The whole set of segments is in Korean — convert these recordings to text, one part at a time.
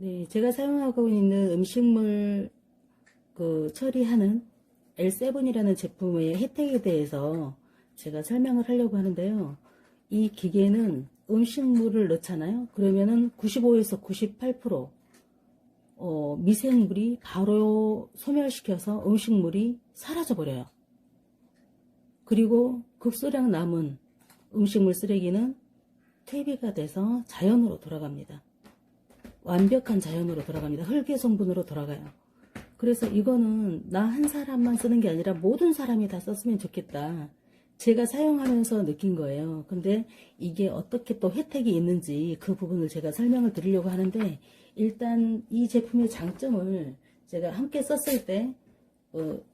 네, 제가 사용하고 있는 음식물 처리하는 L7이라는 제품의 혜택에 대해서 제가 설명을 하려고 하는데요. 이 기계는 음식물을 넣잖아요. 그러면은 95에서 98% 미생물이 바로 소멸시켜서 음식물이 사라져 버려요. 그리고 극소량 남은 음식물 쓰레기는 퇴비가 돼서 자연으로 돌아갑니다. 완벽한 자연으로 돌아갑니다. 흙의 성분으로 돌아가요. 그래서 이거는 나 한 사람만 쓰는 게 아니라 모든 사람이 다 썼으면 좋겠다. 제가 사용하면서 느낀 거예요. 근데 이게 어떻게 또 혜택이 있는지 그 부분을 제가 설명을 드리려고 하는데, 일단 이 제품의 장점을 제가 함께 썼을 때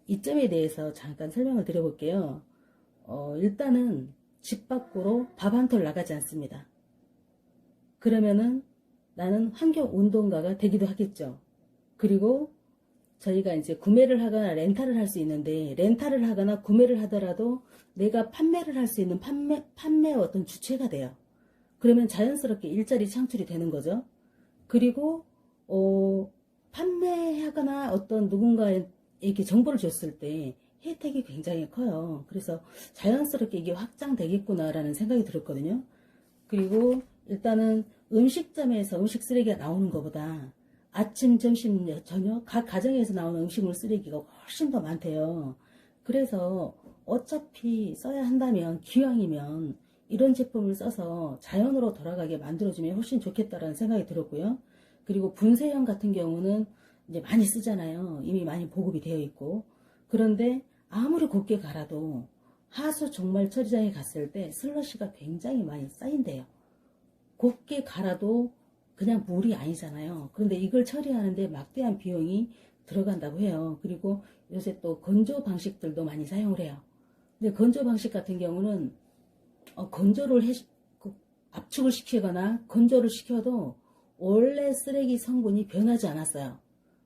이점에 대해서 잠깐 설명을 드려볼게요. 일단은 집 밖으로 밥 한 톨 나가지 않습니다. 그러면은 나는 환경운동가가 되기도 하겠죠. 그리고 저희가 이제 구매를 하거나 렌탈을 할 수 있는데, 렌탈을 하거나 구매를 하더라도 내가 판매를 할 수 있는 판매 어떤 주체가 돼요. 그러면 자연스럽게 일자리 창출이 되는 거죠. 그리고 판매하거나 어떤 누군가에게 정보를 줬을 때 혜택이 굉장히 커요. 그래서 자연스럽게 이게 확장되겠구나라는 생각이 들었거든요. 그리고 일단은 음식점에서 음식 쓰레기가 나오는 것보다 아침, 점심, 저녁 각 가정에서 나오는 음식물 쓰레기가 훨씬 더 많대요. 그래서 어차피 써야 한다면, 기왕이면 이런 제품을 써서 자연으로 돌아가게 만들어주면 훨씬 좋겠다라는 생각이 들었고요. 그리고 분쇄형 같은 경우는 이제 많이 쓰잖아요. 이미 많이 보급이 되어 있고. 그런데 아무리 곱게 갈아도 하수 종말 처리장에 갔을 때 슬러시가 굉장히 많이 쌓인대요. 곱게 갈아도 그냥 물이 아니잖아요. 그런데 이걸 처리하는데 막대한 비용이 들어간다고 해요. 그리고 요새 또 건조 방식들도 많이 사용을 해요. 근데 건조 방식 같은 경우는 건조를 압축을 시키거나 건조를 시켜도 원래 쓰레기 성분이 변하지 않았어요.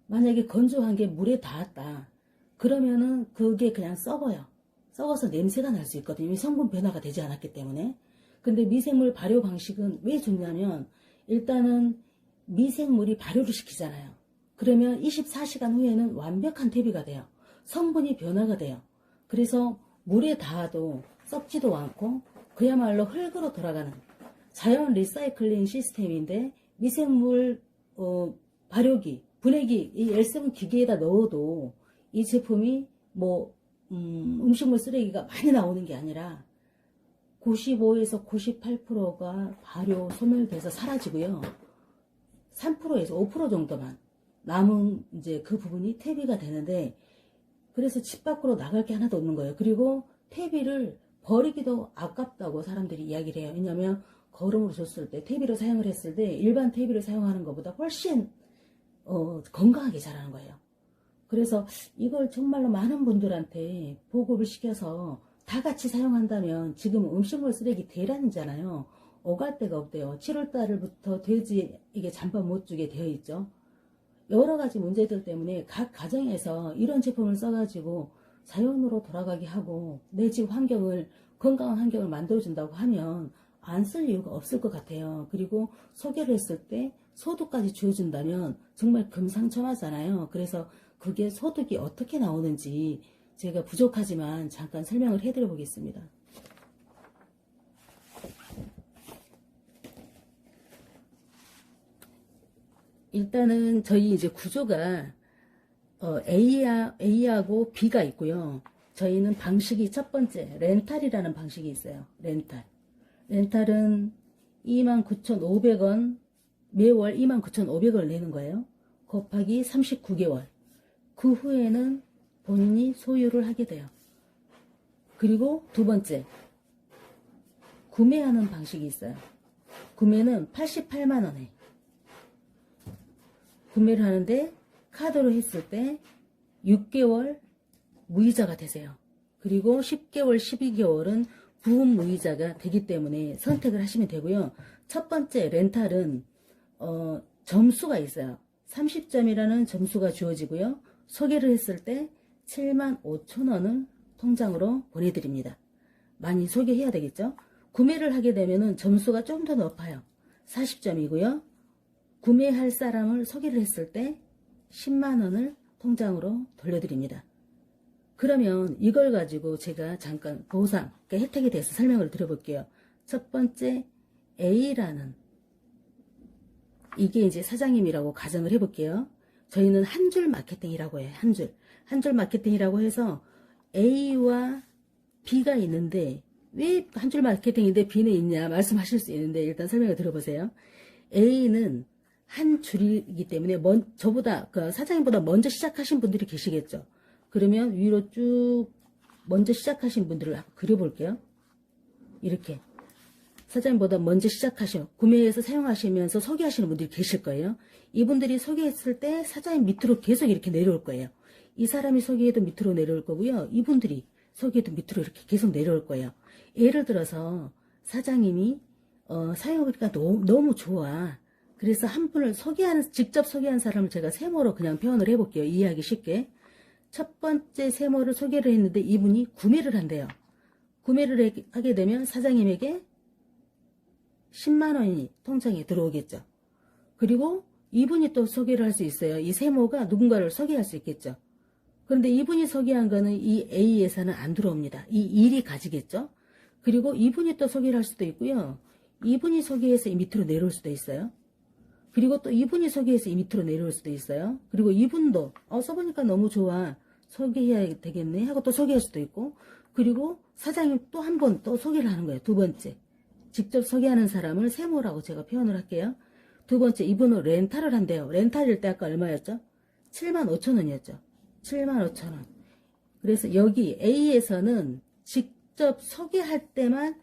만약에 건조한 게 물에 닿았다. 그러면은 그게 그냥 썩어요. 썩어서 냄새가 날 수 있거든요. 성분 변화가 되지 않았기 때문에. 근데 미생물 발효 방식은 왜 좋냐면, 일단은 미생물이 발효를 시키잖아요. 그러면 24시간 후에는 완벽한 퇴비가 돼요. 성분이 변화가 돼요. 그래서 물에 닿아도 썩지도 않고 그야말로 흙으로 돌아가는 자연 리사이클링 시스템인데, 미생물 발효기, 분해기, 이 L7 기계에다 넣어도 이 제품이 음식물 쓰레기가 많이 나오는 게 아니라 95에서 98%가 발효 소멸돼서 사라지고요. 3%에서 5% 정도만 남은 이제 그 부분이 퇴비가 되는데, 그래서 집 밖으로 나갈 게 하나도 없는 거예요. 그리고 퇴비를 버리기도 아깝다고 사람들이 이야기를 해요. 왜냐하면 거름으로 줬을 때, 퇴비로 사용을 했을 때 일반 퇴비를 사용하는 것보다 훨씬 건강하게 자라는 거예요. 그래서 이걸 정말로 많은 분들한테 보급을 시켜서 다 같이 사용한다면, 지금 음식물 쓰레기 대란이잖아요. 오갈 데가 없대요. 7월달부터 돼지에게 잠밥 못 주게 되어 있죠. 여러 가지 문제들 때문에 각 가정에서 이런 제품을 써가지고 자연으로 돌아가게 하고 내 집 환경을, 건강한 환경을 만들어준다고 하면 안 쓸 이유가 없을 것 같아요. 그리고 소개를 했을 때 소득까지 주어준다면 정말 금상첨화잖아요. 그래서 그게 소득이 어떻게 나오는지 제가 부족하지만 잠깐 설명을 해드려 보겠습니다. 일단은 저희 이제 구조가 A하고 B가 있고요. 저희는 방식이 첫 번째 렌탈이라는 방식이 있어요. 렌탈은 29,500원, 매월 29,500원을 내는 거예요. 곱하기 39개월. 그 후에는 본인이 소유를 하게 돼요. 그리고 두 번째, 구매하는 방식이 있어요. 구매는 88만원에 구매를 하는데, 카드로 했을 때 6개월 무이자가 되세요. 그리고 10개월, 12개월은 부무이자가 되기 때문에 선택을 하시면 되고요. 첫 번째 렌탈은 점수가 있어요. 30점이라는 점수가 주어지고요. 소개를 했을 때 75,000원을 통장으로 보내드립니다. 많이 소개해야 되겠죠. 구매를 하게 되면은 점수가 좀 더 높아요. 40점이고요. 구매할 사람을 소개를 했을 때 10만 원을 통장으로 돌려드립니다. 그러면 이걸 가지고 제가 잠깐 보상, 그러니까 혜택에 대해서 설명을 드려볼게요. 첫 번째, A라는, 이게 이제 사장님이라고 가정을 해볼게요. 저희는 한 줄 마케팅이라고 해요. 한 줄. 한 줄 마케팅이라고 해서 A와 B가 있는데, 왜 한 줄 마케팅인데 B는 있냐 말씀하실 수 있는데, 일단 설명을 들어보세요. A는 한 줄이기 때문에 저보다, 그 사장님보다 먼저 시작하신 분들이 계시겠죠. 그러면 위로 쭉 먼저 시작하신 분들을 그려볼게요. 이렇게 사장님보다 먼저 시작하셔 구매해서 사용하시면서 소개하시는 분들이 계실 거예요. 이분들이 소개했을 때 사장님 밑으로 계속 이렇게 내려올 거예요. 이 사람이 소개해도 밑으로 내려올 거고요. 이분들이 소개해도 밑으로 이렇게 계속 내려올 거예요. 예를 들어서 사장님이 사용해보니까 너무 좋아. 그래서 한 분을 직접 소개한 사람을 제가 세모로 그냥 표현을 해볼게요. 이해하기 쉽게. 첫 번째 세모를 소개를 했는데 이분이 구매를 한대요. 구매를 하게 되면 사장님에게 10만 원이 통장에 들어오겠죠. 그리고 이분이 또 소개를 할 수 있어요. 이 세모가 누군가를 소개할 수 있겠죠. 그런데 이분이 소개한 거는 이 A에서는 안 들어옵니다. 이 1이 가지겠죠. 그리고 이분이 또 소개를 할 수도 있고요. 이분이 소개해서 이 밑으로 내려올 수도 있어요. 그리고 또 이분이 소개해서 이 밑으로 내려올 수도 있어요. 그리고 이분도 써보니까 너무 좋아. 소개해야 되겠네 하고 또 소개할 수도 있고, 그리고 사장님 또 한 번 또 소개를 하는 거예요. 두 번째. 직접 소개하는 사람을 세모라고 제가 표현을 할게요. 두 번째, 이분은 렌탈을 한대요. 렌탈일 때 아까 얼마였죠? 75,000원이었죠. 75,000원. 그래서 여기 A에서는 직접 소개할 때만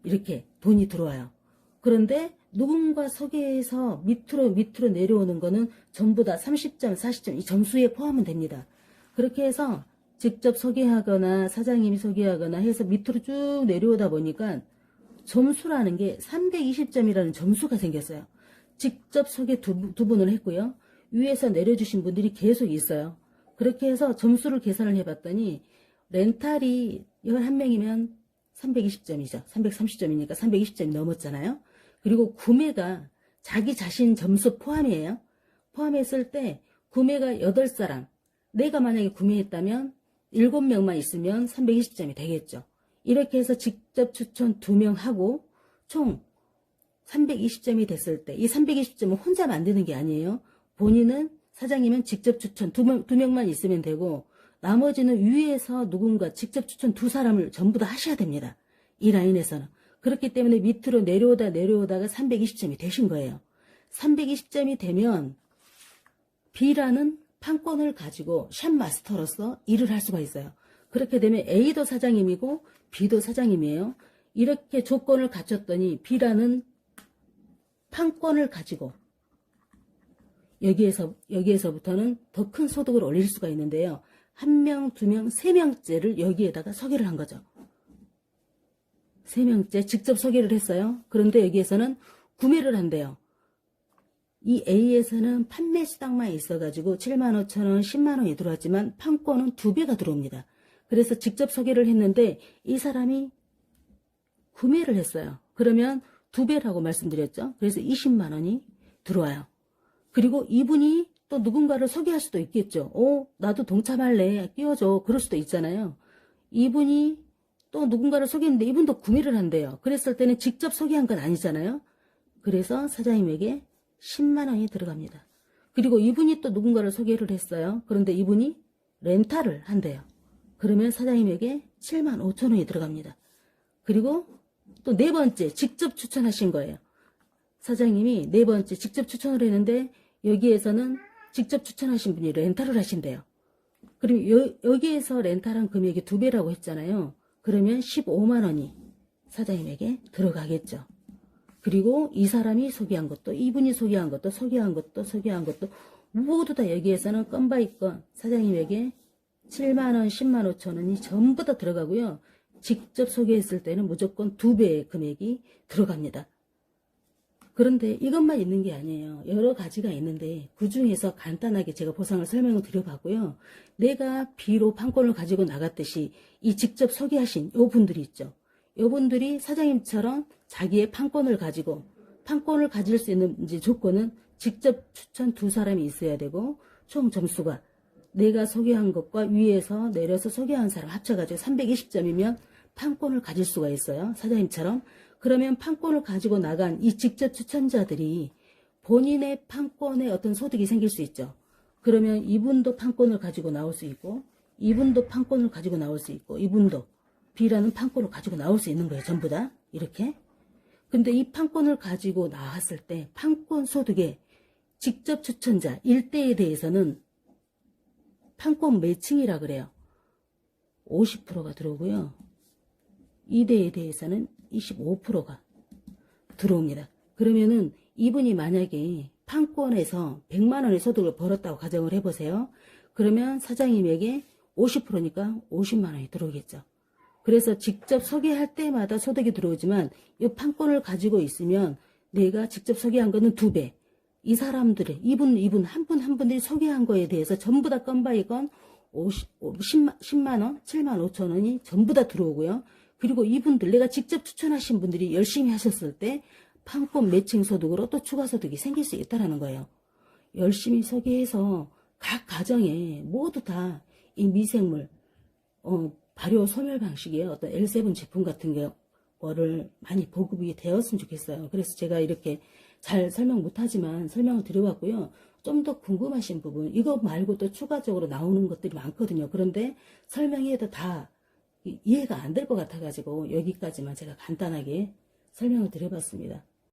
이렇게 돈이 들어와요. 그런데 누군가 소개해서 밑으로 내려오는 거는 전부 다 30점, 40점 이 점수에 포함은 됩니다. 그렇게 해서 직접 소개하거나 사장님이 소개하거나 해서 밑으로 쭉 내려오다 보니까 점수라는 게 320점이라는 점수가 생겼어요. 직접 소개 두 분을 했고요. 위에서 내려주신 분들이 계속 있어요. 그렇게 해서 점수를 계산을 해봤더니 렌탈이 11명이면 320점이죠. 330점이니까 320점이 넘었잖아요. 그리고 구매가 자기 자신 점수 포함이에요. 포함했을 때 구매가 8사람, 내가 만약에 구매했다면 7명만 있으면 320점이 되겠죠. 이렇게 해서 직접 추천 2명 하고 총 320점이 됐을 때 이 320점은 혼자 만드는 게 아니에요. 본인은 사장님은 직접 추천 2명만 있으면 되고 나머지는 위에서 누군가 직접 추천 2사람을 전부 다 하셔야 됩니다. 이 라인에서는. 그렇기 때문에 밑으로 내려오다가 320점이 되신 거예요. 320점이 되면 B라는 판권을 가지고 샵마스터로서 일을 할 수가 있어요. 그렇게 되면 A도 사장님이고 B도 사장님이에요. 이렇게 조건을 갖췄더니 B라는 판권을 가지고 여기에서부터는 더 큰 소득을 올릴 수가 있는데요. 1명, 2명, 3명째를 여기에다가 소개를 한 거죠. 3명째 직접 소개를 했어요. 그런데 여기에서는 구매를 한대요. 이 A에서는 판매 수당만 있어가지고 75,000원, 10만원이 들어왔지만 판권은 2배가 들어옵니다. 그래서 직접 소개를 했는데 이 사람이 구매를 했어요. 그러면 2배라고 말씀드렸죠. 그래서 20만원이 들어와요. 그리고 이분이 또 누군가를 소개할 수도 있겠죠. 나도 동참할래. 끼워줘. 그럴 수도 있잖아요. 이분이 또 누군가를 소개했는데 이분도 구매를 한대요. 그랬을 때는 직접 소개한 건 아니잖아요. 그래서 사장님에게 10만원이 들어갑니다. 그리고 이분이 또 누군가를 소개를 했어요. 그런데 이분이 렌탈을 한대요. 그러면 사장님에게 75,000원이 들어갑니다. 그리고 또 4번째 직접 추천하신 거예요. 사장님이 4번째 직접 추천을 했는데 여기에서는 직접 추천하신 분이 렌탈을 하신대요. 그럼 여기에서 렌탈한 금액이 2배라고 했잖아요. 그러면 15만원이 사장님에게 들어가겠죠. 그리고 이 사람이 소개한 것도 이분이 소개한 것도 모두 다 여기에서는 건바이건 사장님에게 7만원, 10만 5천원이 전부 다 들어가고요. 직접 소개했을 때는 무조건 2배의 금액이 들어갑니다. 그런데 이것만 있는 게 아니에요. 여러 가지가 있는데 그 중에서 간단하게 제가 보상을 설명을 드려봤고요. 내가 B로 판권을 가지고 나갔듯이 이 직접 소개하신 요 분들이 있죠. 요 분들이 사장님처럼 자기의 판권을 가지고 판권을 가질 수 있는 이제 조건은 직접 추천 2사람이 있어야 되고 총 점수가 내가 소개한 것과 위에서 내려서 소개한 사람 합쳐가지고 320점이면 판권을 가질 수가 있어요. 사장님처럼. 그러면 판권을 가지고 나간 이 직접 추천자들이 본인의 판권에 어떤 소득이 생길 수 있죠. 그러면 이분도 판권을 가지고 나올 수 있고 이분도 판권을 가지고 나올 수 있고 이분도 B라는 판권을 가지고 나올 수 있는 거예요. 전부 다 이렇게. 근데 이 판권을 가지고 나왔을 때 판권 소득의 직접 추천자 1대에 대해서는 판권 매칭이라 그래요. 50%가 들어오고요. 2대에 대해서는 25%가 들어옵니다. 그러면은 이분이 만약에 판권에서 100만 원의 소득을 벌었다고 가정을 해보세요. 그러면 사장님에게 50%니까 50만 원이 들어오겠죠. 그래서 직접 소개할 때마다 소득이 들어오지만 이 판권을 가지고 있으면 내가 직접 소개한 거는 2배. 이 사람들의 이분 한 분 한 분들이 소개한 거에 대해서 전부 다 건바이건 10만 원, 7만 5천 원이 전부 다 들어오고요. 그리고 이분들 내가 직접 추천하신 분들이 열심히 하셨을 때 판권 매칭 소득으로 또 추가 소득이 생길 수 있다는 거예요. 열심히 소개해서 각 가정에 모두 다 이 미생물 발효 소멸 방식의 어떤 L7 제품 같은 거를 많이 보급이 되었으면 좋겠어요. 그래서 제가 이렇게 잘 설명 못하지만 설명을 드려봤고요. 좀 더 궁금하신 부분, 이거 말고 또 추가적으로 나오는 것들이 많거든요. 그런데 설명이 해도 다 이해가 안 될 것 같아가지고 여기까지만 제가 간단하게 설명을 드려봤습니다.